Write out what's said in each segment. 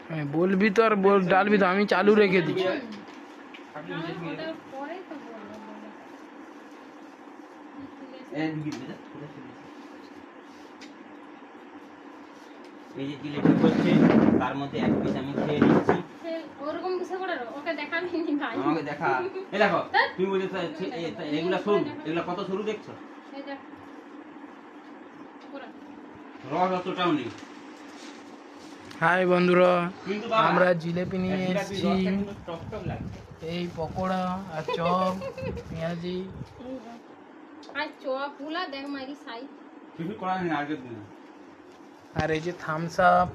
হ্যাঁ বলবি তো, আর ডালবি তো, আমি চালু রেখে দিচ্ছি। এই যে জিলেপি করছে, তার মধ্যে এক পিস আমি খেয়ে নিচ্ছি। ওরকম কিছু করে ওকে দেখাবি নি ভাই, আমাকে দেখা। এই দেখো তুমি বলছো এগুলা সরু, এগুলা কত সরু দেখছো? এই দেখ পুরো রস অতটাও নেই। হাই বন্ধুরা, কিন্তু বাবা, আমরা জিলেপি নিয়ে জিলাপি এসেছি, রসটা কিন্তু টকটক লাগছে। এই পকোড়া আর চপ পেঁয়াজি। আর চপ পুলা দেখ মারি সাই কিছু করার নেই আগের দিনে। আর এই যে থামস আপ,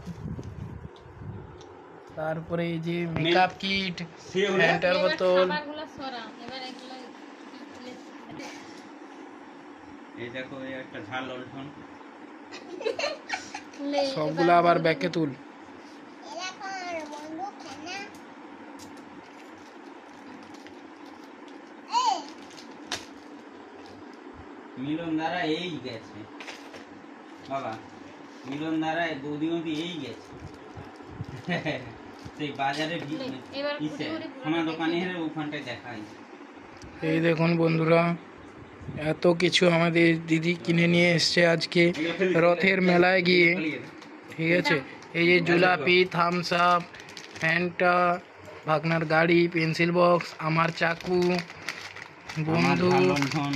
তারপরে এই যে মেকআপ কিট, সে হলে ফ্যান্টার বোতল। খাবারগুলো সরা এবার এগুলো এই দেখো এই একটা ঝাল লণ্ঠন। সবগুলো আবার ব্যাকে তুল। মিলন দ্বারা এই গেছে বাবা, মিলন দ্বারা বৌদিমতি এই গেছে সেই বাজারে সোনা দোকানে হেরে ওখানটায় দেখাই। এই দেখুন বন্ধুরা, এত কিছু আমাদের দিদি কিনে নিয়ে এসছে আজকে রথের মেলায় গিয়ে, ঠিক আছে। এই যে জুলাপি, থামস আপ, ফ্যান্টা, ভাগনার গাড়ি, পেন্সিল বক্স, আমার চাকু, আমার বন্ধু, ঝাল লণ্ঠন।